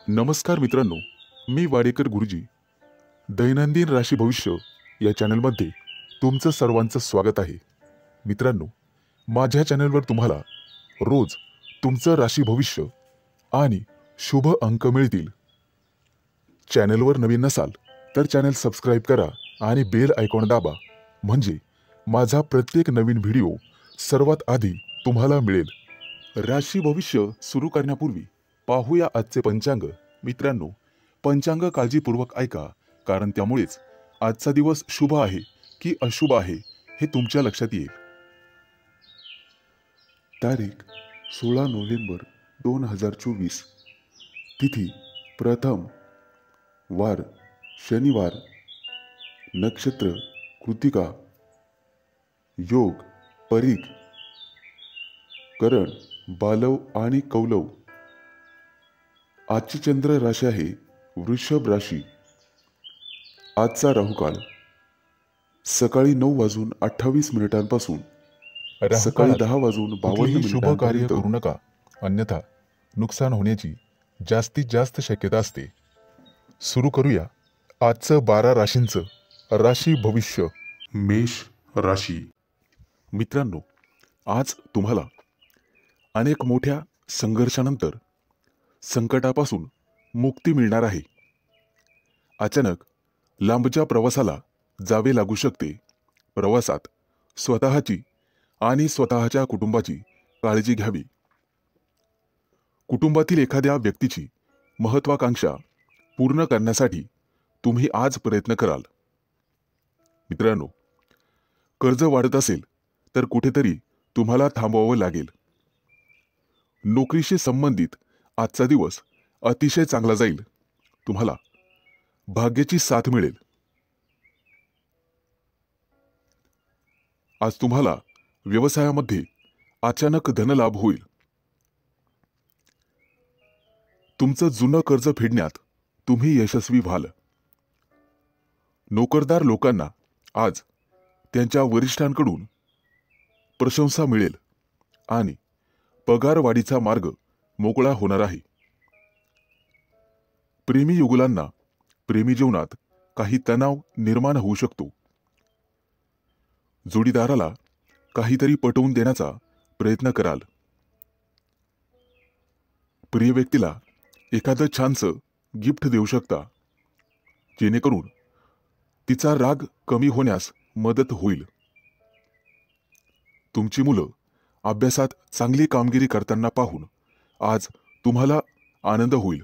नमस्कार मित्रांनो, मी वाडेकर गुरुजी. दैनंदिन राशी भविष्य या चॅनलमध्ये तुमचं सर्वांचं स्वागत आहे. मित्रांनो, माझ्या चॅनलवर तुम्हाला रोज तुमचं राशी भविष्य आणि शुभ अंक मिळतील. चॅनलवर नवीन नसाल तर चॅनल सबस्क्राईब करा आणि बेल आयकॉन दाबा, म्हणजे माझा प्रत्येक नवीन व्हिडिओ सर्वात आधी तुम्हाला मिळेल. राशी भविष्य सुरू करण्यापूर्वी पाहूया आजचे पंचांग. मित्रांनो, पंचांग काळजीपूर्वक ऐका, कारण त्यामुळेच आजचा दिवस शुभ आहे की अशुभ आहे हे तुमच्या लक्षात येईल. तारीख 16 नोव्हेंबर 2024. तिथी प्रथम, वार शनिवार, नक्षत्र कृतिका, योग परीघ, करण बालव आणि कौलव. आजची चंद्र राशी आहे वृषभ राशी. आजचा राहुकाळ सकाळी 9:28 पासून सकाळी 10:52 शुभ कार्य करू नका, अन्यथा नुकसान होण्याची जास्तीत जास्त शक्यता असते. सुरू करूया आजचं 12 राशींचं राशी भविष्य. मेष राशी. मित्रांनो, आज तुम्हाला अनेक मोठ्या संघर्षानंतर संकटापासून मुक्ती मिळणार आहे. अचानक लांबच्या प्रवासाला जावे लागू शकते. प्रवासात स्वतःची आणि स्वतःच्या कुटुंबाची काळजी घ्यावी. कुटुंबातील एखाद्या व्यक्तीची महत्वाकांक्षा पूर्ण करण्यासाठी तुम्ही आज प्रयत्न कराल. मित्रांनो, कर्ज वाढत असेल तर कुठेतरी तुम्हाला थांबवावं लागेल. नोकरीशी संबंधित आजचा दिवस अतिशय चांगला जाईल. तुम्हाला भाग्याची साथ मिळेल. आज तुम्हाला व्यवसायामध्ये अचानक धनलाभ होईल. तुमचं जुनं कर्ज फेडण्यात तुम्ही यशस्वी व्हाल. नोकरदार लोकांना आज त्यांच्या वरिष्ठांकडून प्रशंसा मिळेल आणि पगारवाढीचा मार्ग मोकळा होणार आहे. प्रेमी युगुलांना प्रेमी जीवनात काही तणाव निर्माण होऊ शकतो. जोडीदाराला काहीतरी पटवून देण्याचा प्रयत्न कराल. प्रिय व्यक्तीला एखादं छानसं गिफ्ट देऊ शकता, जेणेकरून तिचा राग कमी होण्यास मदत होईल. तुमची मुलं अभ्यासात चांगली कामगिरी करताना पाहून आज तुम्हाला आनंद होईल.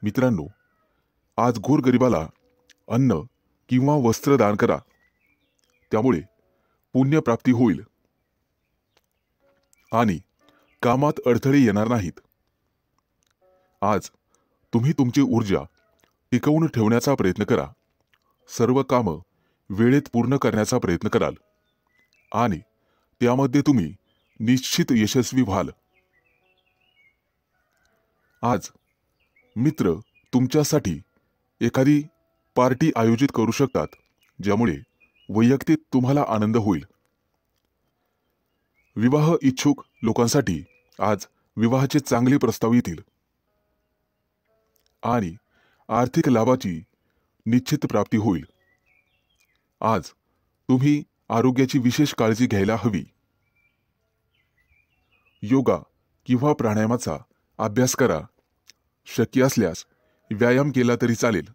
मित्रांनो, आज गोरगरिबाला अन्न किंवा वस्त्र दान करा, त्यामुळे पुण्यप्राप्ती होईल आणि कामात अडथळे येणार नाहीत. आज तुम्ही तुमची ऊर्जा टिकवून ठेवण्याचा प्रयत्न करा. सर्व कामं वेळेत पूर्ण करण्याचा प्रयत्न कराल आणि त्यामध्ये तुम्ही निश्चित यशस्वी व्हाल. आज मित्र तुमच्यासाठी एखादी पार्टी आयोजित करू शकतात, ज्यामुळे वैयक्तिक तुम्हाला आनंद होईल. विवाह इच्छुक लोकांसाठी आज विवाहाचे चांगले प्रस्ताव येतील आणि आर्थिक लाभाची निश्चित प्राप्ती होईल. आज तुम्ही आरोग्याची विशेष काळजी घ्यायला हवी. योगा किंवा प्राणायामाचा अभ्यास करा. शक्य असल्यास व्यायाम केला तरी चालेल.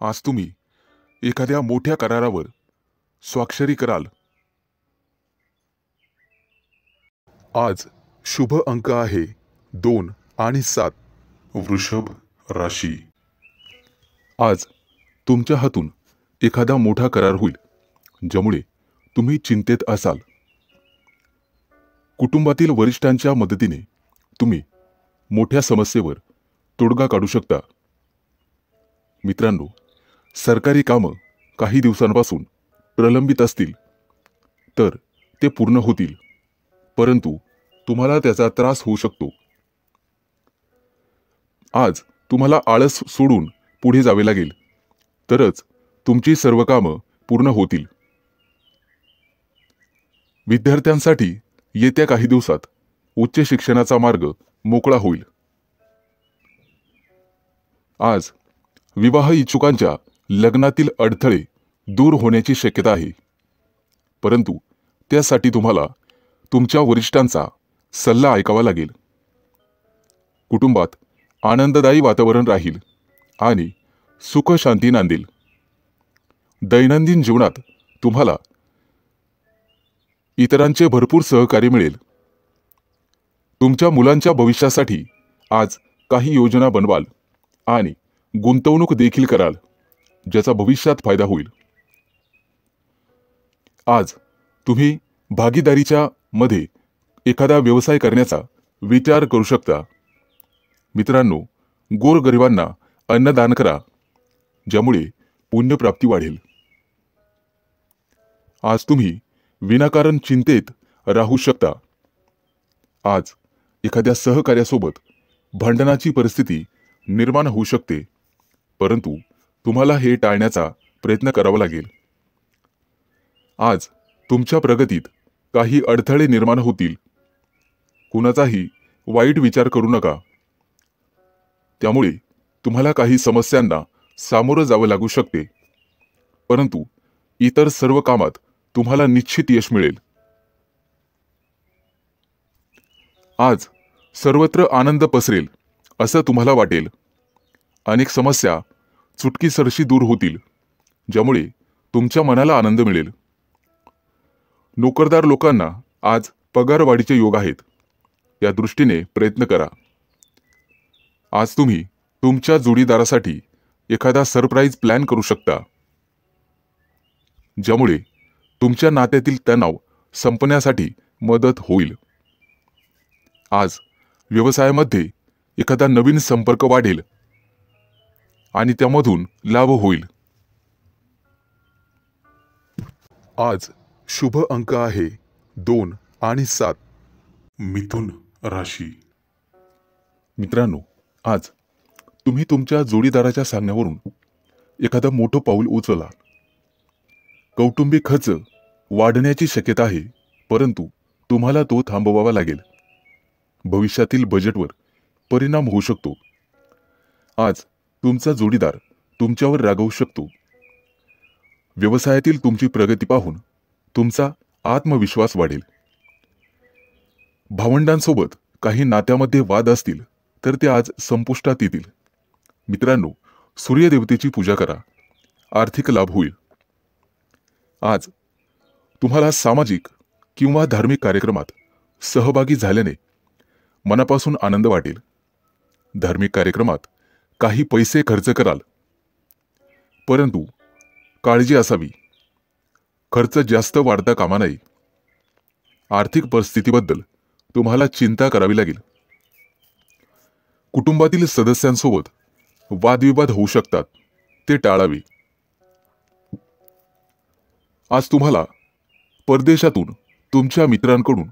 आज तुम्ही एखाद्या मोठ्या करारावर स्वाक्षरी कराल. आज शुभ अंक आहे 2 आणि 7. वृषभ राशी. आज तुमच्या हातून एखादा मोठा करार होईल, ज्यामुळे तुम्ही चिंतेत असाल. कुटुंबातील वरिष्ठांच्या मदतीने तुम्ही मोठ्या समस्येवर तोडगा काढू शकता. मित्रांनो, सरकारी कामं काही दिवसांपासून प्रलंबित असतील तर ते पूर्ण होतील, परंतु तुम्हाला त्याचा त्रास होऊ शकतो. आज तुम्हाला आळस सोडून पुढे जावे लागेल, तरच तुमची सर्व कामं पूर्ण होतील. विद्यार्थ्यांसाठी येत्या काही दिवसात उच्च शिक्षणाचा मार्ग मोकळा होईल. आज विवाह इच्छुकांच्या लग्नातील अडथळे दूर होण्याची शक्यता आहे, परंतु त्यासाठी तुम्हाला तुमच्या वरिष्ठांचा सल्ला ऐकावा लागेल. कुटुंबात आनंददायी वातावरण राहील आणि सुख शांती नांदेल. दैनंदिन जीवनात तुम्हाला इतरांचे भरपूर सहकार्य मिळेल. तुमच्या मुलांच्या भविष्यासाठी आज काही योजना बनवाल आणि गुंतवणूक देखील कराल, ज्याचा भविष्यात फायदा होईल. आज तुम्ही भागीदारीच्या मध्ये एखादा व्यवसाय करण्याचा विचार करू शकता. मित्रांनो, गोरगरिबांना अन्नदान करा, ज्यामुळे पुण्यप्राप्ती वाढेल. आज तुम्ही विनाकारण चिंतेत राहू शकता. आज एखाद्या सहकार्यासोबत भांडणाची परिस्थिती निर्माण होऊ शकते, परंतु तुम्हाला हे टाळण्याचा प्रयत्न करावा लागेल. आज तुमच्या प्रगतीत काही अडथळे निर्माण होतील. कुणाचाही वाईट विचार करू नका. त्यामुळे तुम्हाला काही समस्यांना सामोरं जावं लागू शकते, परंतु इतर सर्व कामात तुम्हाला निश्चित यश मिळेल. आज सर्वत्र आनंद पसरेल असं तुम्हाला वाटेल. अनेक समस्या चुटकीसरशी दूर होतील, ज्यामुळे तुमच्या मनाला आनंद मिळेल. नोकरदार लोकांना आज पगारवाढीचे योग आहेत. या दृष्टीने प्रयत्न करा. आज तुम्ही तुमच्या जोडीदारासाठी एखादा सरप्राईज प्लॅन करू शकता, ज्यामुळे तुमच्या नात्यातील तणाव संपण्यासाठी मदत होईल. आज व्यवसायामध्ये एखादा नवीन संपर्क वाढेल आणि त्यामधून लाभ होईल. आज शुभ अंक आहे 2 आणि 7. मिथुन राशी. मित्रांनो, आज तुम्ही तुमच्या जोडीदाराच्या सांगण्यावरून एखादं मोठं पाऊल उचलला. कौटुंबिक खर्च वाढण्याची शक्यता आहे, परंतु तुम्हाला तो थांबवावा लागेल. भविष्यातील बजेटवर परिणाम होऊ शकतो. आज तुमचा जोडीदार तुमच्यावर रागावू शकतो. व्यवसायातील तुमची प्रगती पाहून तुमचा आत्मविश्वास वाढेल. भावंडांसोबत काही नात्यामध्ये वाद असतील तर ते आज संपुष्टात येतील. मित्रांनो, सूर्यदेवतेची पूजा करा. आर्थिक लाभ होईल. आज तुम्हाला सामाजिक किंवा धार्मिक कार्यक्रमात सहभागी झाल्याने मनापासून आनंद वाटेल. धार्मिक कार्यक्रमात काही पैसे खर्च कराल, परंतु काळजी असावी. खर्च जास्त वाढता कामा नये. आर्थिक परिस्थितीबद्दल तुम्हाला चिंता करावी लागेल. कुटुंबातील सदस्यांसोबत वादविवाद होऊ शकतात, ते टाळावे. आज तुम्हाला परदेशातून तुमच्या मित्रांकडून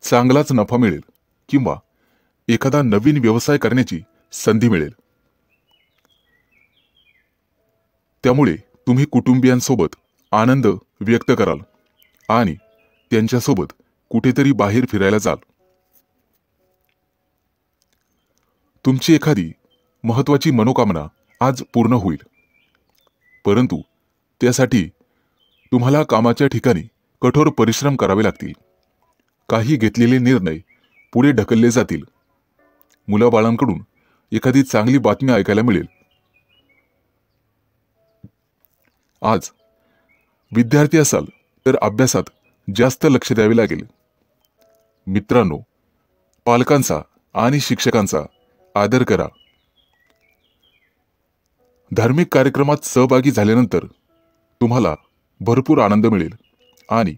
चांगलाच नफा मिळेल किंवा एखादा नवीन व्यवसाय करण्याची संधी मिळेल. त्यामुळे तुम्ही कुटुंबियांसोबत आनंद व्यक्त कराल आणि त्यांच्यासोबत कुठेतरी बाहेर फिरायला जाल. तुमची एखादी महत्त्वाची मनोकामना आज पूर्ण होईल, परंतु त्यासाठी तुम्हाला कामाच्या ठिकाणी कठोर परिश्रम करावे लागतील. काही घेतलेले निर्णय पुढे ढकलले जातील. मुलाबाळांकडून एखादी चांगली बातमी ऐकायला मिळेल. आज विद्यार्थी असाल तर अभ्यासात जास्त लक्ष द्यावे लागेल. मित्रांनो, पालकांचा आणि शिक्षकांचा आदर करा. धार्मिक कार्यक्रमात सहभागी झाल्यानंतर तुम्हाला भरपूर आनंद मिळेल आणि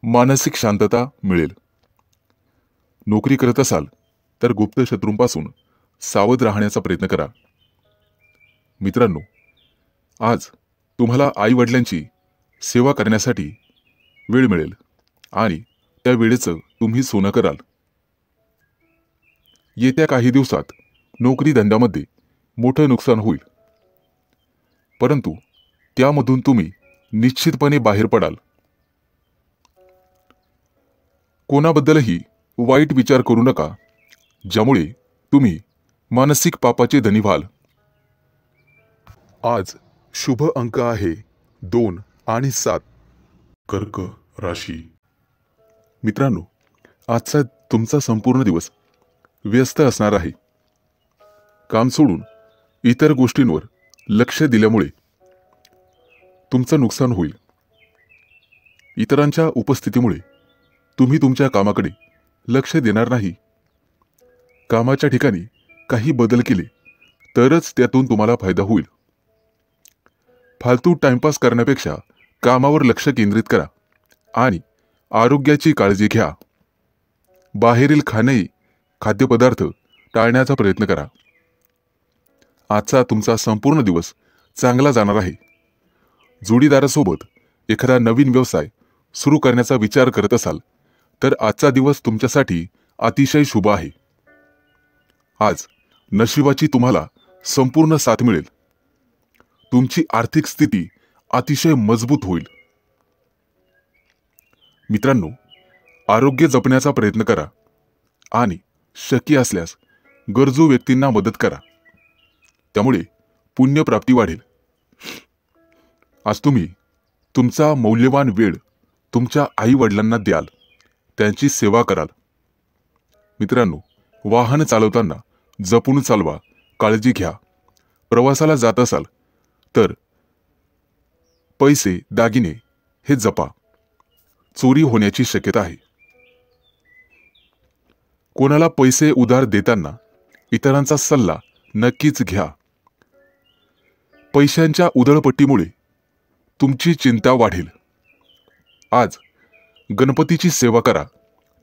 मानसिक शांतता मिळेल. नोकरी करत असाल तर गुप्त शत्रूंपासून सावध राहण्याचा प्रयत्न करा. मित्रांनो, आज तुम्हाला आई-वडिलांची सेवा करण्यासाठी वेळ मिळेल आणि त्या वेळेचं तुम्ही सोनं कराल. येत्या काही दिवसात नोकरी धंद्यामध्ये मोठं नुकसान होईल, परंतु त्यामधून तुम्ही निश्चितपणे बाहेर पडाल. कोणाबद्दलही वाईट विचार करू नका, ज्यामुळे तुम्ही मानसिक पापाचे धनी व्हाल. आज शुभ अंक आहे 2 आणि 7. कर्क राशी. मित्रांनो, आजचा तुमचा संपूर्ण दिवस व्यस्त असणार आहे. काम सोडून इतर गोष्टींवर लक्ष दिल्यामुळे तुमचं नुकसान होईल. इतरांच्या उपस्थितीमुळे तुम्ही तुमच्या कामाकडे लक्ष देणार नाही. कामाच्या ठिकाणी काही बदल केले तरच त्यातून तुम्हाला फायदा होईल. फालतू टाइमपास करण्यापेक्षा कामावर लक्ष केंद्रित करा आणि आरोग्याची काळजी घ्या. बाहेरील खाद्यपदार्थ टाळण्याचा प्रयत्न करा. आजचा तुमचा संपूर्ण दिवस चांगला जाणार आहे. जोडीदारासोबत एखादा नवीन व्यवसाय सुरू करण्याचा विचार करत असाल तर आजचा दिवस तुमच्यासाठी अतिशय शुभ आहे. आज नशिबाची तुम्हाला संपूर्ण साथ मिळेल. तुमची आर्थिक स्थिती अतिशय मजबूत होईल. मित्रांनो, आरोग्य जपण्याचा प्रयत्न करा आणि शक्य असल्यास गरजू व्यक्तींना मदत करा. त्यामुळे पुण्यप्राप्ती वाढेल. आज तुम्ही तुमचा मौल्यवान वेळ तुमच्या आई वडिलांना द्याल, त्यांची सेवा कराल. मित्रांनो, वाहन चालवताना जपून चालवा, काळजी घ्या. प्रवासाला जात असाल तर पैसे दागिने हे जपा. चोरी होण्याची शक्यता आहे. कोणाला पैसे उधार देताना इतरांचा सल्ला नक्कीच घ्या. पैशांच्या उधळपट्टीमुळे तुमची चिंता वाढेल. आज गणपतीची सेवा करा,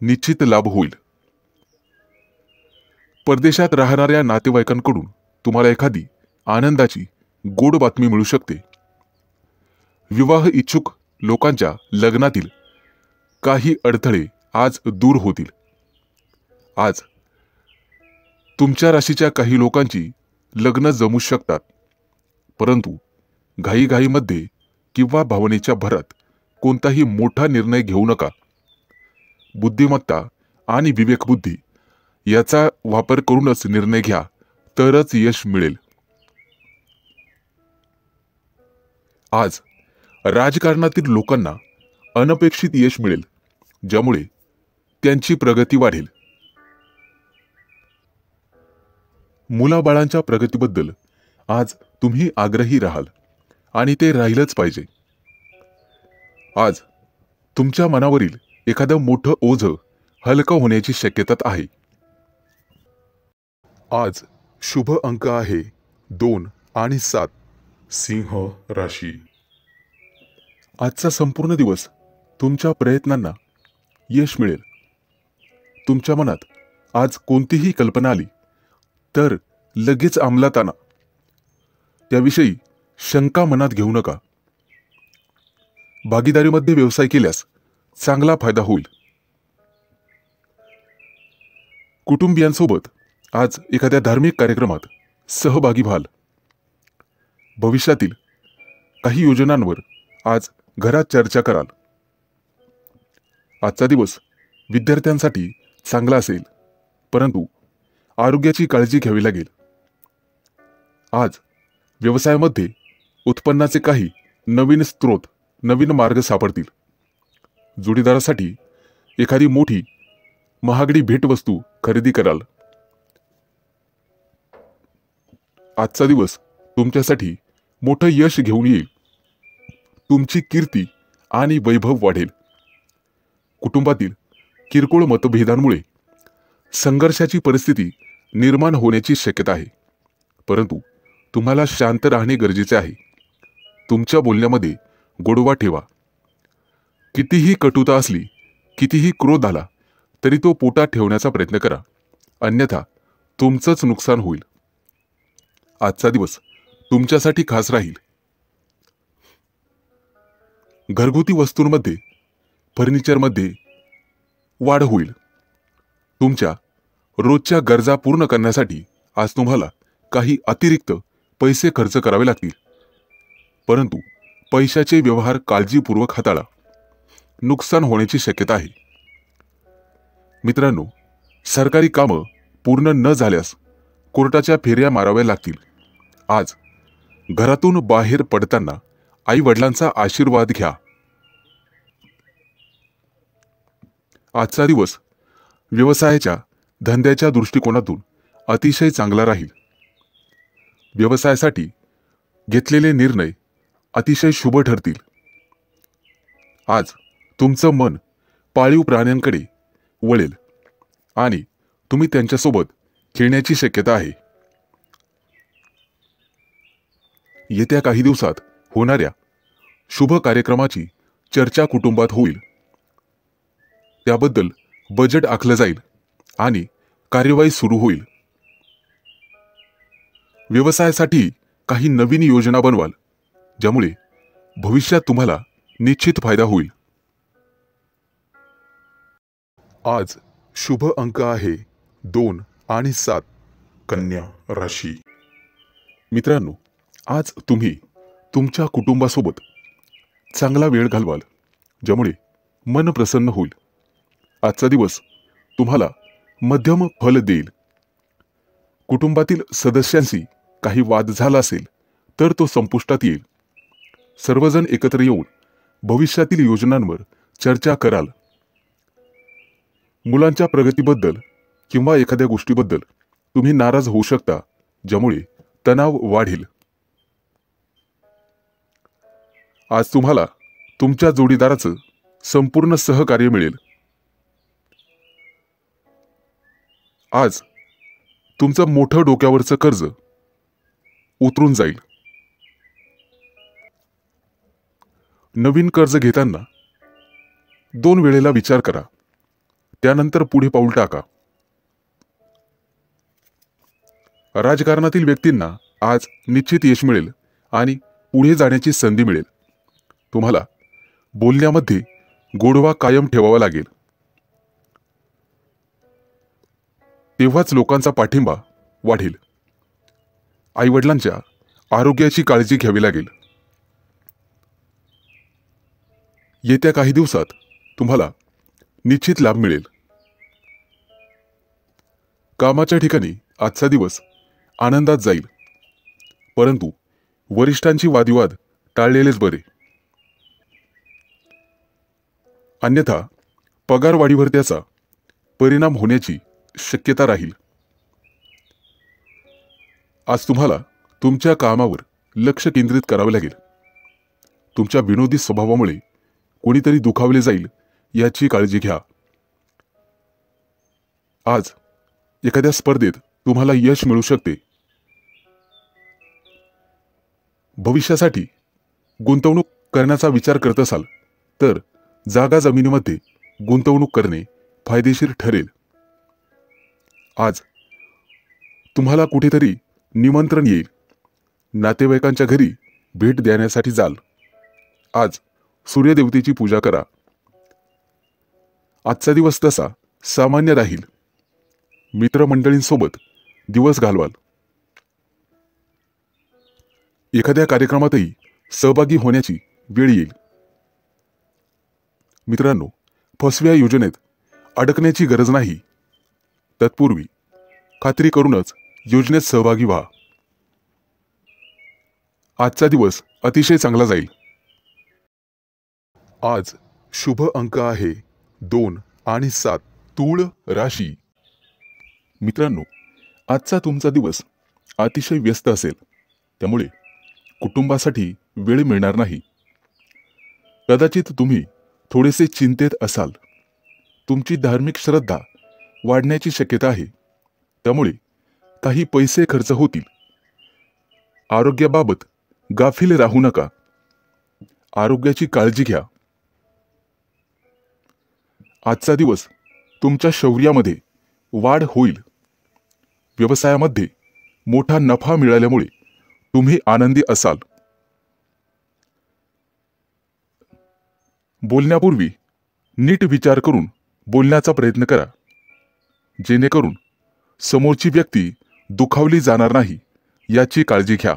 निश्चित लाभ होईल. परदेशात राहणाऱ्या नातेवाईकांकडून तुम्हाला एखादी आनंदाची गोड बातमी मिळू शकते. विवाह इच्छुक लोकांच्या लग्नातील काही अडथळे आज दूर होतील. आज तुमच्या राशीच्या काही लोकांची लग्न जमू शकतात, परंतु घाईघाईमध्ये किंवा भावनेच्या भरात कोणताही मोठा निर्णय घेऊ नका. बुद्धिमत्ता आणि विवेकबुद्धी याचा वापर करूनच निर्णय घ्या, तरच यश मिळेल. आज राजकारणातील लोकांना अनपेक्षित यश मिळेल, ज्यामुळे त्यांची प्रगती वाढेल. मुलाबाळांच्या प्रगतीबद्दल आज तुम्ही आग्रही राहाल आणि ते राहिलंच पाहिजे. आज तुमच्या मनावरील एखादं मोठं ओझं हलकं होण्याची शक्यता आहे. आज शुभ अंक आहे 2 आणि 7. सिंह राशी. आजचा संपूर्ण दिवस तुमच्या प्रयत्नांना यश मिळेल. तुमच्या मनात आज कोणतीही कल्पना आली तर लगेच अंमलात आणा. त्याविषयी शंका मनात घेऊ नका. भागीदारीमध्ये व्यवसाय केल्यास चांगला फायदा होईल. कुटुंबियांसोबत आज एखाद्या धार्मिक कार्यक्रमात सहभागी व्हाल. भविष्यातील काही योजनांवर आज घरात चर्चा कराल. आजचा दिवस विद्यार्थ्यांसाठी चांगला असेल, परंतु आरोग्याची काळजी घ्यावी लागेल. आज व्यवसायामध्ये उत्पन्नाचे काही नवीन स्रोत, नवीन मार्ग सापडतील. जोडीदारासाठी एखादी मोठी महागडी भेटवस्तू खरेदी कराल. आजचा दिवस तुमच्यासाठी मोठं यश घेऊन येईल. तुमची कीर्ती आणि वैभव वाढेल. कुटुंबातील किरकोळ मतभेदांमुळे संघर्षाची परिस्थिती निर्माण होण्याची शक्यता आहे, परंतु तुम्हाला शांत राहणे गरजेचे आहे. तुमच्या बोलण्यामध्ये गोडवा ठेवा. कितीही कटुता असली, कितीही क्रोध आला तरी तो पोटात ठेवण्याचा प्रयत्न करा, अन्यथा तुमचंच नुकसान होईल. आजचा दिवस तुमच्यासाठी खास राहील. घरगुती वस्तूंमध्ये, फर्निचरमध्ये वाढ होईल. तुमच्या रोजच्या गरजा पूर्ण करण्यासाठी आज तुम्हाला काही अतिरिक्त पैसे खर्च करावे लागतील, परंतु पैशाचे व्यवहार काळजीपूर्वक हाताळा. नुकसान होण्याची शक्यता आहे. मित्रांनो, सरकारी कामं पूर्ण न झाल्यास कोर्टाच्या फेऱ्या माराव्या लागतील. आज घरातून बाहेर पडताना आई वडिलांचा आशीर्वाद घ्या. आजचा दिवस व्यवसायाच्या धंद्याच्या दृष्टिकोनातून अतिशय चांगला राहील. व्यवसायासाठी घेतलेले निर्णय अतिशय शुभ ठरतील. आज तुमचं मन पाळीव प्राण्यांकडे वळेल आणि तुम्ही त्यांच्यासोबत खेळण्याची शक्यता आहे. येत्या काही दिवसात होणाऱ्या शुभ कार्यक्रमाची चर्चा कुटुंबात होईल. त्याबद्दल बजेट आखलं जाईल आणि कार्यवाही सुरू होईल. व्यवसायासाठी काही नवीन योजना बनवाल, ज्यामुळे भविष्यात तुम्हाला निश्चित फायदा होईल. आज शुभ अंक आहे 2 आणि 7. कन्या राशी. मित्रांनो, आज तुम्ही तुमच्या कुटुंबासोबत चांगला वेळ घालवाल, ज्यामुळे मन प्रसन्न होईल. आजचा दिवस तुम्हाला मध्यम फल देईल. कुटुंबातील सदस्यांशी काही वाद झाला असेल तर तो संपुष्टात येईल. सर्वजण एकत्र येऊन भविष्यातील योजनांवर चर्चा कराल. मुलांच्या प्रगतीबद्दल किंवा एखाद्या गोष्टीबद्दल तुम्ही नाराज होऊ शकता, ज्यामुळे तणाव वाढेल. आज तुम्हाला तुमच्या जोडीदाराचं संपूर्ण सहकार्य मिळेल. आज तुमचं मोठं डोक्यावरचं कर्ज उतरून जाईल. नवीन कर्ज घेताना 2 वेळेला विचार करा, त्यानंतर पुढे पाऊल टाका. राजकारणातील व्यक्तींना आज निश्चित यश मिळेल आणि पुढे जाण्याची संधी मिळेल. तुम्हाला बोलण्यामध्ये गोडवा कायम ठेवावा लागेल. तेव्हाच लोकांचा पाठिंबा वाढेल. आईवडिलांच्या आरोग्याची काळजी घ्यावी लागेल. येत्या काही दिवसात तुम्हाला निश्चित लाभ मिळेल. कामाच्या ठिकाणी आजचा दिवस आनंदात जाईल, परंतु वरिष्ठांची वादविवाद टाळलेलेच बरे. अन्यथा पगारवाढीवर त्याचा परिणाम होण्याची शक्यता राहील. आज तुम्हाला तुमच्या कामावर लक्ष केंद्रित करावे लागेल. तुमच्या विनोदी स्वभावामुळे कोणीतरी दुखावले जाईल याची काळजी घ्या. आज एखाद्या स्पर्धेत तुम्हाला यश मिळू शकते. भविष्यासाठी गुंतवणूक करण्याचा विचार करत असाल तर जागा जमिनीमध्ये गुंतवणूक करणे फायदेशीर ठरेल. आज तुम्हाला कुठेतरी निमंत्रण येईल. नातेवाईकांच्या घरी भेट देण्यासाठी जाल. आज सूर्यदेवतेची पूजा करा. आजचा दिवस तसा सामान्य राहील. मित्रमंडळींसोबत दिवस घालवाल. एखाद्या कार्यक्रमातही सहभागी होण्याची वेळ येईल. मित्रांनो, फसव्या योजनेत अडकण्याची गरज नाही. तत्पूर्वी खात्री करूनच योजनेत सहभागी व्हा. आजचा दिवस अतिशय चांगला जाईल. आज शुभ अंक आहे 2 आणि 7. तूळ राशी. मित्रांनो, आजचा तुमचा दिवस अतिशय व्यस्त असेल, त्यामुळे कुटुंबासाठी वेळ मिळणार नाही. कदाचित तुम्ही थोडेसे चिंतेत असाल. तुमची धार्मिक श्रद्धा वाढण्याची शक्यता आहे, त्यामुळे काही पैसे खर्च होतील. आरोग्याबाबत गाफील राहू नका. आरोग्याची काळजी घ्या. आजचा दिवस तुमच्या शौर्यामध्ये वाढ होईल. व्यवसायामध्ये मोठा नफा मिळाल्यामुळे तुम्ही आनंदी असाल. बोलण्यापूर्वी नीट विचार करून बोलण्याचा प्रयत्न करा, जेणेकरून समोरची व्यक्ती दुखावली जाणार नाही याची काळजी घ्या.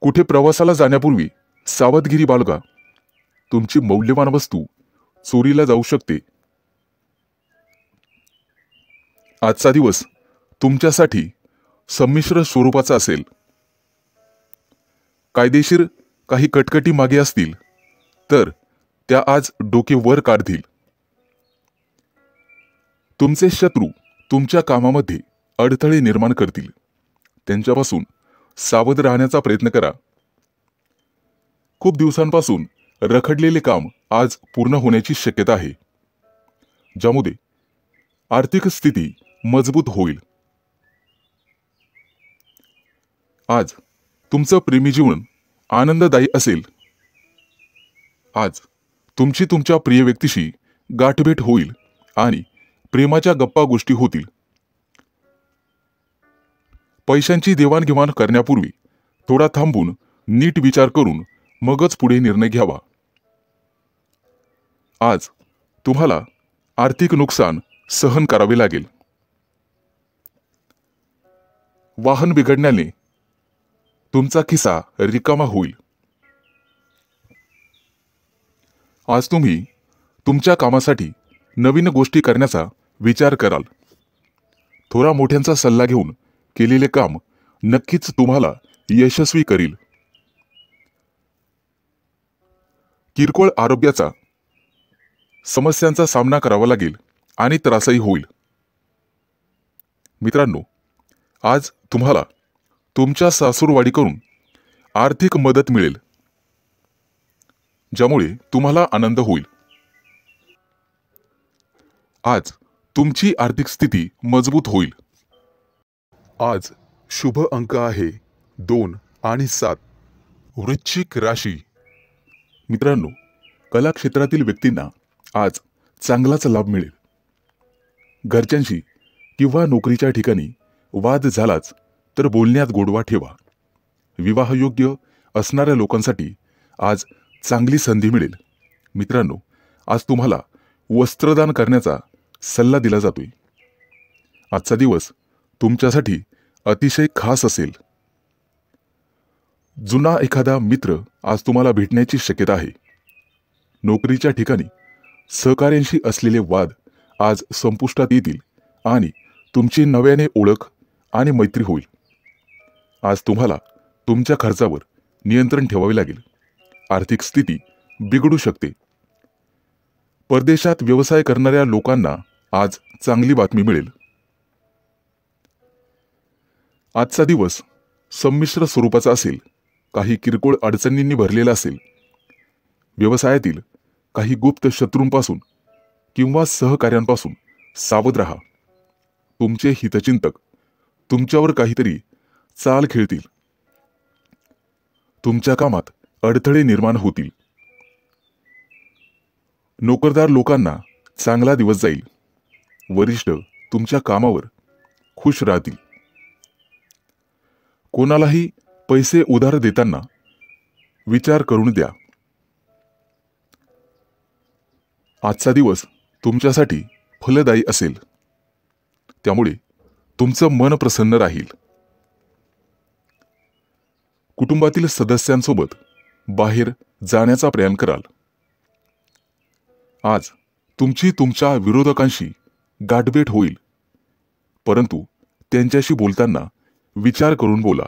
कुठे प्रवासाला जाण्यापूर्वी सावधगिरी बाळगा. तुमची मौल्यवान वस्तू चोरीला जाऊ शकते. आजचा दिवस तुमच्यासाठी संमिश्र स्वरूपाचा असेल. कायदेशीर काही कटकटी मागे असतील तर त्या आज डोके वर काढतील. तुमचे शत्रू तुमच्या कामामध्ये अडथळे निर्माण करतील. त्यांच्यापासून सावध राहण्याचा प्रयत्न करा. खूप दिवसांपासून रखडलेले काम आज पूर्ण होण्याची शक्यता आहे, ज्यामुळे आर्थिक स्थिती मजबूत होईल. आज तुमचं प्रेमी जीवन आनंददायी असेल. आज तुमची तुमच्या प्रिय व्यक्तीशी गाठभेट होईल आणि प्रेमाच्या गप्पा गोष्टी होतील. पैशांची देवाणघेवाण करण्यापूर्वी थोडा थांबून नीट विचार करून मगच पुढे निर्णय घ्यावा. आज तुम्हाला आर्थिक नुकसान सहन करावे लागेल. वाहन बिघडण्याने तुमचा खिसा रिकामा होईल. आज तुम्ही तुमच्या कामासाठी नवीन गोष्टी करण्याचा विचार कराल. थोडा मोठ्यांचा सल्ला घेऊन केलेले काम नक्कीच तुम्हाला यशस्वी करील. किरकोळ आरोग्याचा समस्यांचा सामना करावा लागेल आणि त्रासही होईल. मित्रांनो, आज तुम्हाला तुमच्या सासूरवाडीकडून आर्थिक मदत मिळेल, ज्यामुळे तुम्हाला आनंद होईल. आज तुमची आर्थिक स्थिती मजबूत होईल. आज शुभ अंक आहे 2 आणि 7. वृश्चिक राशी. मित्रांनो, कला क्षेत्रातील व्यक्तींना आज चांगलाच लाभ मिळेल. घरच्यांशी किंवा नोकरीच्या ठिकाणी वाद झालाच तर बोलण्यात गोडवा ठेवा. विवाहयोग्य असणाऱ्या लोकांसाठी आज चांगली संधी मिळेल. मित्रांनो, आज तुम्हाला वस्त्रदान करण्याचा सल्ला दिला जातोय. आजचा दिवस तुमच्यासाठी अतिशय खास असेल. जुना एखादा मित्र आज तुम्हाला भेटण्याची शक्यता आहे. नोकरीच्या ठिकाणी सहकार्यांशी असलेले वाद आज संपुष्टात येतील आणि तुमची नव्याने ओळख आणि मैत्री होईल. आज तुम्हाला तुमच्या खर्चावर नियंत्रण ठेवावे लागेल. आर्थिक स्थिती बिघडू शकते. परदेशात व्यवसाय करणाऱ्या लोकांना आज चांगली बातमी मिळेल. आजचा दिवस संमिश्र स्वरूपाचा असेल. काही किरकोळ अडचणींनी भरलेला असेल. व्यवसायातील काही गुप्त शत्रूंपासून किंवा सहकार्यांपासून सावध राहा. तुमचे हितचिंतक तुमच्यावर काहीतरी चाल खेळतील. तुमच्या कामात अडथळे निर्माण होतील. नोकरदार लोकांना चांगला दिवस जाईल. वरिष्ठ तुमच्या कामावर खुश राहतील. कोणालाही पैसे उधार देताना विचार करून द्या. आजचा दिवस तुमच्यासाठी फलदायी असेल, त्यामुळे तुमचं मन प्रसन्न राहील. कुटुंबातील सदस्यांसोबत बाहेर जाण्याचा प्रयत्न कराल. आज तुमची तुमच्या विरोधकांशी गाठभेट होईल, परंतु त्यांच्याशी बोलताना विचार करून बोला.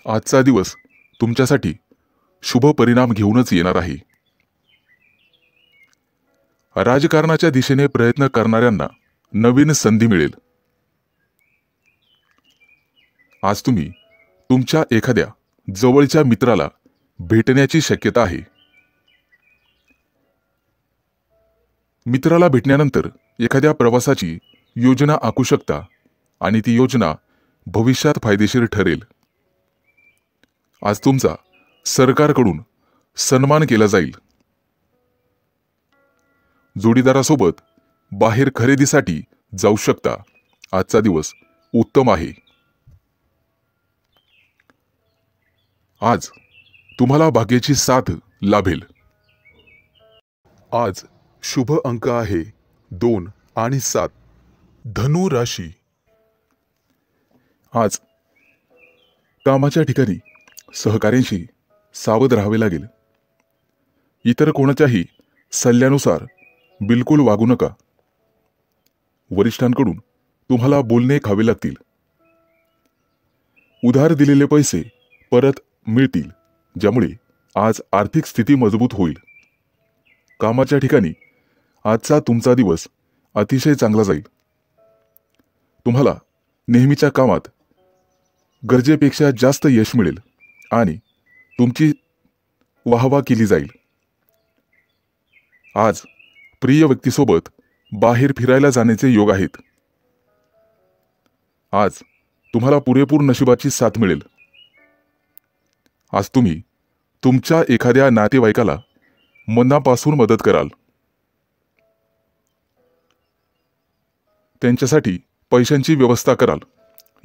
आजचा दिवस तुमच्यासाठी शुभ परिणाम घेऊनच येणार आहे. राजकारणाच्या दिशेने प्रयत्न करणाऱ्यांना नवीन संधी मिळेल. आज तुम्ही तुमच्या एखाद्या जवळच्या मित्राला भेटण्याची शक्यता आहे. मित्राला भेटण्यानंतर एखाद्या प्रवासाची योजना आखू शकता आणि ती योजना भविष्यात फायदेशीर ठरेल. आज तुमचा सरकारकडून सन्मान केला जाईल. जोडीदारासोबत बाहेर खरेदीसाठी जाऊ शकता. आजचा दिवस उत्तम आहे. आज तुम्हाला भाग्याची साथ लाभेल. आज शुभ अंक आहे 2 आणि 7. धनु राशी. आज कामाच्या ठिकाणी सहकार्यांशी सावध राहावे लागेल. इतर कोणाच्याही सल्ल्यानुसार बिलकुल वागू नका. वरिष्ठांकडून तुम्हाला बोलणे खावे लागतील. उधार दिलेले पैसे परत मिळतील, ज्यामुळे आज आर्थिक स्थिती मजबूत होईल. कामाच्या ठिकाणी आजचा तुमचा दिवस अतिशय चांगला जाईल. तुम्हाला नेहमीच्या कामात गरजेपेक्षा जास्त यश मिळेल आणि तुमची वाहवा केली जाईल. आज प्रिय व्यक्तीसोबत बाहेर फिरायला जाण्याचे योग आहेत. आज तुम्हाला पुरेपूर नशिबाची साथ मिळेल. आज तुम्ही तुमच्या एखाद्या नातेवाईकाला मनापासून मदत कराल. त्यांच्यासाठी पैशांची व्यवस्था कराल,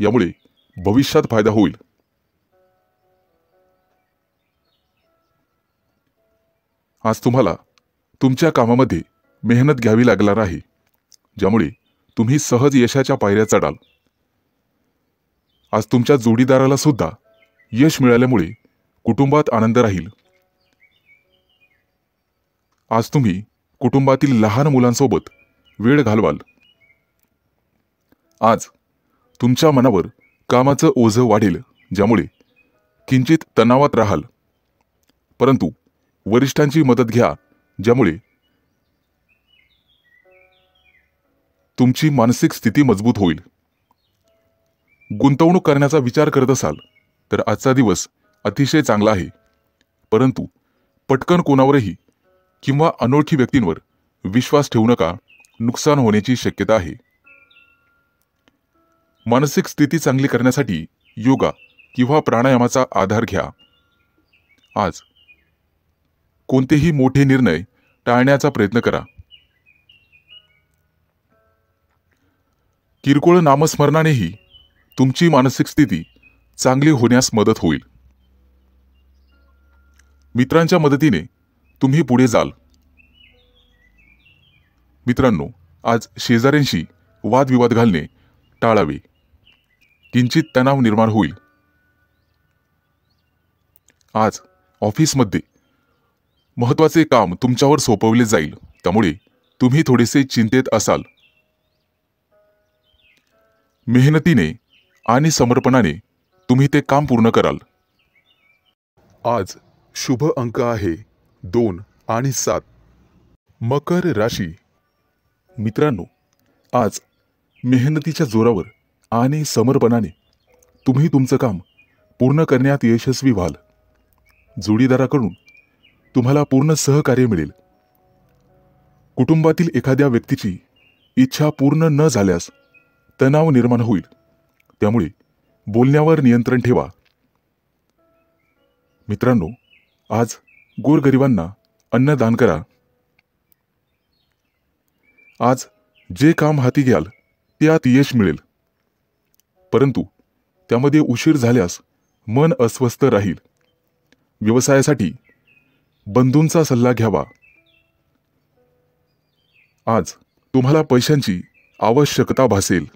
यामुळे भविष्यात फायदा होईल. आज तुम्हाला तुमच्या कामामध्ये मेहनत घ्यावी लागणार आहे, ज्यामुळे तुम्ही सहज यशाच्या पायऱ्या चढाल. आज तुमच्या जोडीदाराला सुद्धा यश मिळाल्यामुळे कुटुंबात आनंद राहील. आज तुम्ही कुटुंबातील लहान मुलांसोबत वेळ घालवाल. आज तुमच्या मनावर कामाचं ओझं वाढेल, ज्यामुळे किंचित तणावात राहाल. परंतु वरिष्ठांची मदत घ्या, ज्यामुळे तुमची मानसिक स्थिती मजबूत होईल. गुंतवणूक करण्याचा विचार करत असाल तर आजचा दिवस अतिशय चांगला आहे. परंतु पटकन कोणावरही किंवा अनोळखी व्यक्तींवर विश्वास ठेवू नका, नुकसान होण्याची शक्यता आहे. मानसिक स्थिती चांगली करण्यासाठी योगा किंवा प्राणायामाचा आधार घ्या. आज कोणतेही मोठे निर्णय टाळण्याचा प्रयत्न करा. किरकोळ नामस्मरणानेही तुमची मानसिक स्थिती चांगली होण्यास मदत होईल. मित्रांच्या मदतीने तुम्ही पुढे जाल. मित्रांनो, आज शेजाऱ्यांशी वादविवाद घालणे टाळावे. किंचित तणाव निर्माण होईल. आज ऑफिसमध्ये महत्त्वाचे काम तुमच्यावर सोपवले जाईल, त्यामुळे तुम्ही थोडेसे चिंतेत असाल. मेहनतीने आणि समर्पणाने तुम्ही ते काम पूर्ण कराल. आज शुभ अंक आहे 2 आणि 7. मकर राशी. मित्रांनो, आज मेहनतीच्या जोरावर आणि समर्पणाने तुम्ही तुमचं काम पूर्ण करण्यात यशस्वी व्हाल. जोडीदाराकडून तुम्हाला पूर्ण सहकार्य मिळेल. कुटुंबातील एखाद्या व्यक्तीची इच्छा पूर्ण न झाल्यास तणाव निर्माण होईल, त्यामुळे बोलण्यावर नियंत्रण ठेवा. मित्रांनो, आज गोरगरिबांना अन्नदान करा. आज जे काम हाती घ्याल त्यात यश मिळेल, परंतु त्यामध्ये उशीर झाल्यास मन अस्वस्थ राहील. व्यवसायासाठी बंधूंचा सल्ला घ्यावा. आज तुम्हाला पैशांची आवश्यकता भासेल.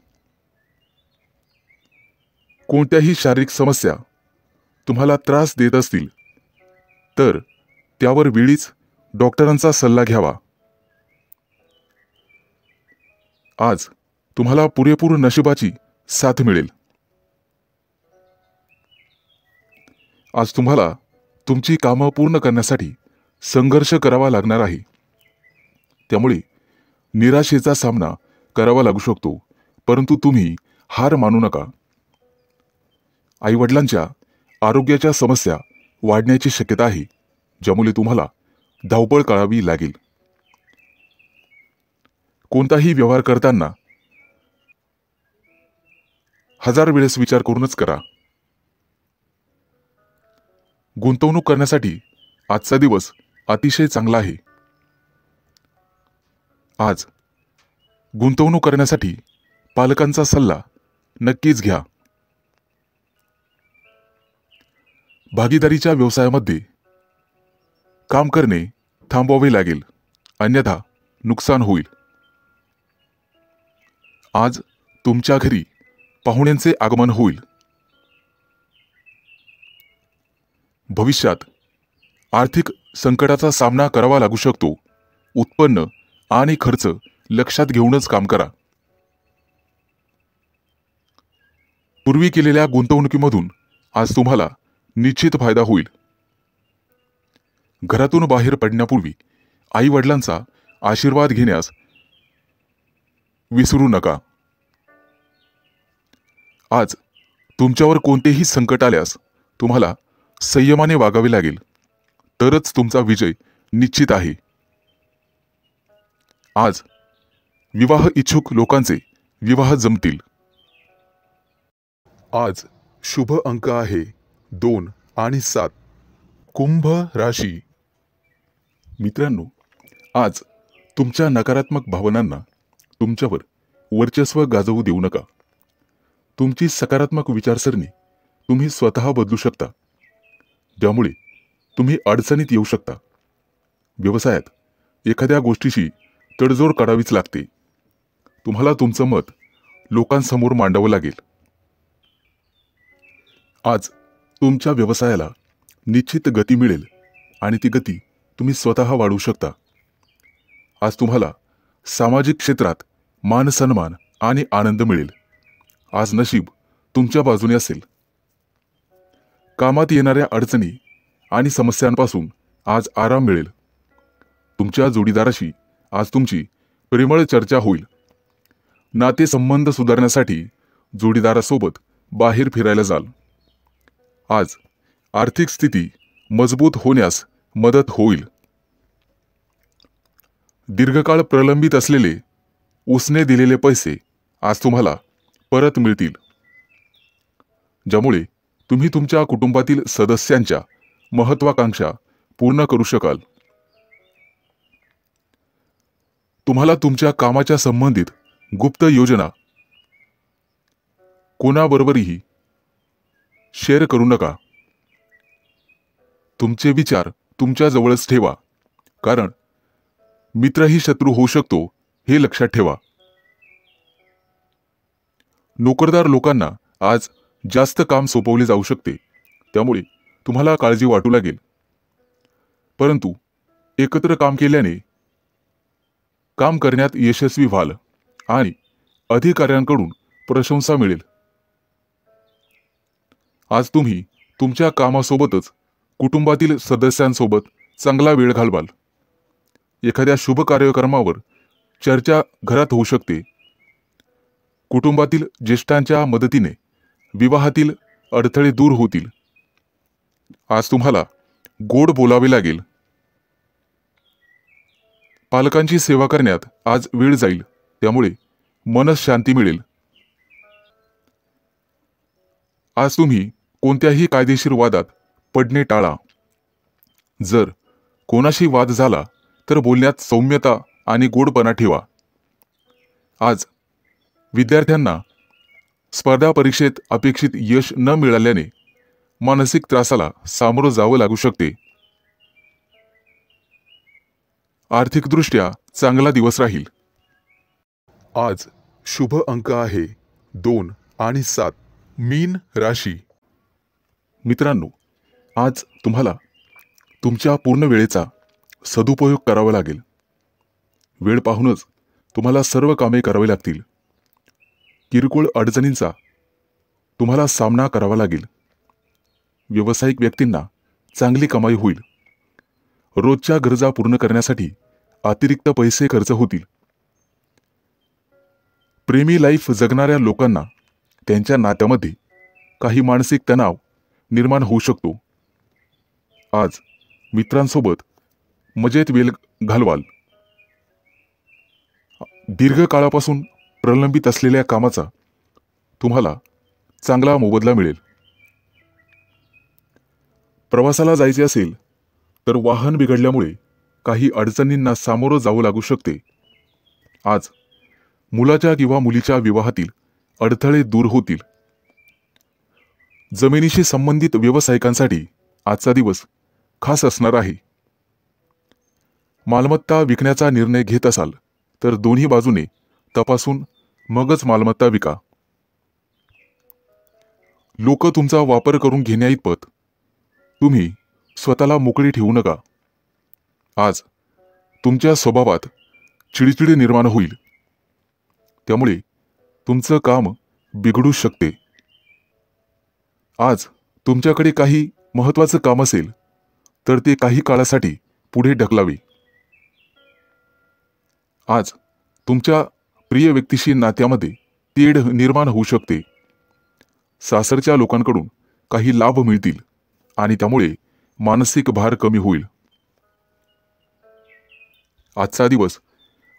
कोणत्याही शारीरिक समस्या तुम्हाला त्रास देत असतील तर त्यावर वेळीच डॉक्टरांचा सल्ला घ्यावा. आज तुम्हाला पुरेपूर नशिबाची साथ मिळेल. आज तुम्हाला तुमची कामं पूर्ण करण्यासाठी संघर्ष करावा लागणार आहे, त्यामुळे निराशेचा सामना करावा लागू शकतो, परंतु तुम्ही हार मानू नका. आईवडिलांच्या आरोग्याच्या समस्या वाढण्याची शक्यता आहे, ज्यामुळे तुम्हाला धावपळ करावी लागेल. कोणताही व्यवहार करताना 1000 वेळेस विचार करूनच करा. गुंतवणूक करण्यासाठी आजचा दिवस अतिशय चांगला आहे. आज गुंतवणूक करण्यासाठी पालकांचा सल्ला नक्कीच घ्या. भागीदारीच्या व्यवसायामध्ये काम करणे थांबवावे लागेल, अन्यथा नुकसान होईल. आज तुमच्या घरी पाहुण्यांचे आगमन होईल. भविष्यात आर्थिक संकटाचा सामना करावा लागू शकतो. उत्पन्न आणि खर्च लक्षात घेऊनच काम करा. पूर्वी केलेल्या गुंतवणुकीमधून आज तुम्हाला निश्चित फायदा होईल. घरातून बाहेर पडण्यापूर्वी आई वडिलांचा आशीर्वाद घेण्यास विसरू नका. आज तुमच्यावर कोणतेही संकट आल्यास तुम्हाला संयमाने वागावे लागेल, तरच तुमचा विजय निश्चित आहे. आज विवाह इच्छुक लोकांचे विवाह जमतील. आज शुभ अंक आहे 2 आणि 7. कुंभ राशी. मित्रांनो, आज तुमच्या नकारात्मक भावनांना तुमच्यावर वर्चस्व गाजवू देऊ नका. तुमची सकारात्मक विचारसरणी तुम्ही स्वतः बदलू शकता, ज्यामुळे तुम्ही अडचणीत येऊ शकता. व्यवसायात एखाद्या गोष्टीशी तडजोड काढावीच लागते. तुम्हाला तुमचं मत लोकांसमोर मांडावं लागेल. आज तुमच्या व्यवसायाला निश्चित गती मिळेल आणि ती गती तुम्ही स्वतः वाढवू शकता. आज तुम्हाला सामाजिक क्षेत्रात मानसन्मान आणि आनंद मिळेल. आज नशीब तुमच्या बाजूने असेल. कामात येणाऱ्या अडचणी आणि समस्यांपासून आज आराम मिळेल. तुमच्या जोडीदाराशी आज तुमची प्रेमळ चर्चा होईल. नातेसंबंध सुधारण्यासाठी जोडीदारासोबत बाहेर फिरायला जाल. आज आर्थिक स्थिती मजबूत होण्यास मदत होईल. दीर्घकाळ प्रलंबित असलेले उसने दिलेले पैसे आज तुम्हाला परत मिळतील, ज्यामुळे तुम्ही तुमच्या कुटुंबातील सदस्यांच्या महत्त्वाकांक्षा पूर्ण करू शकाल. तुम्हाला तुमच्या कामाच्या संबंधित गुप्त योजना कोणाबरोबरही शेअर करू नका. तुमचे विचार तुमच्या जवळच ठेवा, कारण मित्रही शत्रू होऊ शकतो हे लक्षात ठेवा. नोकरदार लोकांना आज जास्त काम सोपवले जाऊ शकते, त्यामुळे तुम्हाला काळजी वाटू लागेल. परंतु एकत्र काम केल्याने काम करण्यात यशस्वी व्हाल आणि अधिकाऱ्यांकडून प्रशंसा मिळेल. आज तुम्ही तुमच्या कामासोबतच कुटुंबातील सदस्यांसोबत चांगला वेळ घालवाल. एखाद्या शुभ कार्यक्रमावर चर्चा घरात होऊ शकते. कुटुंबातील ज्येष्ठांच्या मदतीने विवाहातील अडथळे दूर होतील. आज तुम्हाला गोड बोलावे लागेल. पालकांची सेवा करण्यात आज वेळ जाईल, त्यामुळे मनःशांती मिळेल. आज तुम्ही कोणत्याही कायदेशीर वादात पडणे टाळा. जर कोणाशी वाद झाला तर बोलण्यात सौम्यता आणि गोडपणा ठेवा. आज विद्यार्थ्यांना स्पर्धा परीक्षेत अपेक्षित यश न मिळाल्याने मानसिक त्रासाला सामोरं जावं लागू शकते. आर्थिकदृष्ट्या चांगला दिवस राहील. आज शुभ अंक आहे 2 आणि 7. मीन राशी. मित्रांनो, आज तुम्हाला तुमच्या पूर्ण वेळेचा सदुपयोग करावा लागेल. वेळ पाहूनच तुम्हाला सर्व कामे करावी लागतील. किरकोळ अडचणींचा तुम्हाला सामना करावा लागेल. व्यावसायिक व्यक्तींना चांगली कमाई होईल. रोजच्या गरजा पूर्ण करण्यासाठी अतिरिक्त पैसे खर्च होतील. प्रेमी लाईफ जगणाऱ्या लोकांना त्यांच्या नात्यामध्ये काही मानसिक तणाव निर्माण होऊ शकतो. आज मित्रांसोबत मजेत वेळ घालवाल. दीर्घकाळापासून प्रलंबित असलेल्या कामाचा तुम्हाला चांगला मोबदला मिळेल. प्रवासाला जायचे असेल तर वाहन बिघडल्यामुळे काही अडचणींना सामोरं जावं लागू शकते. आज मुलाच्या किंवा मुलीच्या विवाहातील अडथळे दूर होतील. जमिनीशी संबंधित व्यावसायिकांसाठी आजचा दिवस खास असणार आहे. मालमत्ता विकण्याचा निर्णय घेत असाल तर दोन्ही बाजूने तपासून मगच मालमत्ता विका. लोक तुमचा वापर करून घेण्याइतपत तुम्ही स्वतःला मोकळी ठेवू नका. आज तुमच्या स्वभावात चिडचिड निर्माण होईल, त्यामुळे तुमचं काम बिघडू शकते. आज तुमच्याकडे काही महत्त्वाचं काम असेल तर ते काही काळासाठी पुढे ढकलावे. आज तुमच्या प्रिय व्यक्तीशी नात्यामध्ये तेढ निर्माण होऊ शकते. सासरच्या लोकांकडून काही लाभ मिळतील आणि त्यामुळे मानसिक भार कमी होईल. आजचा दिवस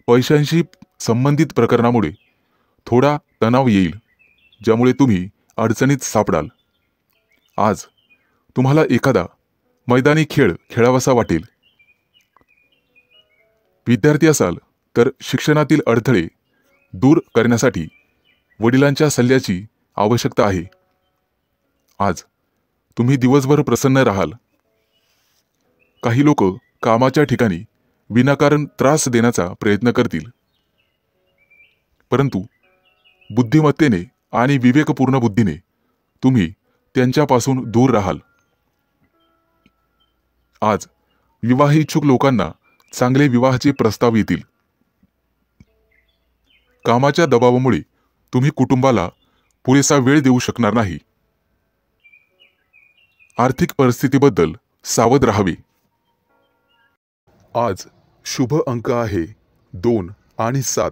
पैशांशी संबंधित प्रकरणामुळे थोडा तणाव येईल, ज्यामुळे तुम्ही अडचणीत सापडाल. आज तुम्हाला एखादा मैदानी खेळ खेळावासा वाटेल. विद्यार्थी असाल तर शिक्षणातील अडथळे दूर करण्यासाठी वडिलांच्या सल्ल्याची आवश्यकता आहे. आज तुम्ही दिवसभर प्रसन्न राहाल. काही लोक कामाच्या ठिकाणी विनाकारण त्रास देण्याचा प्रयत्न करतील, परंतु बुद्धिमत्तेने आणि विवेकपूर्ण बुद्धीने तुम्ही त्यांच्यापासून दूर राहाल. आज विवाह इच्छुक लोकांना चांगले विवाहाचे प्रस्ताव येतील. कामाच्या दबावामुळे तुम्ही कुटुंबाला पुरेसा वेळ देऊ शकणार नाही. आर्थिक परिस्थितीबद्दल सावध राहावे. आज शुभ अंक आहे 2 आणि 7.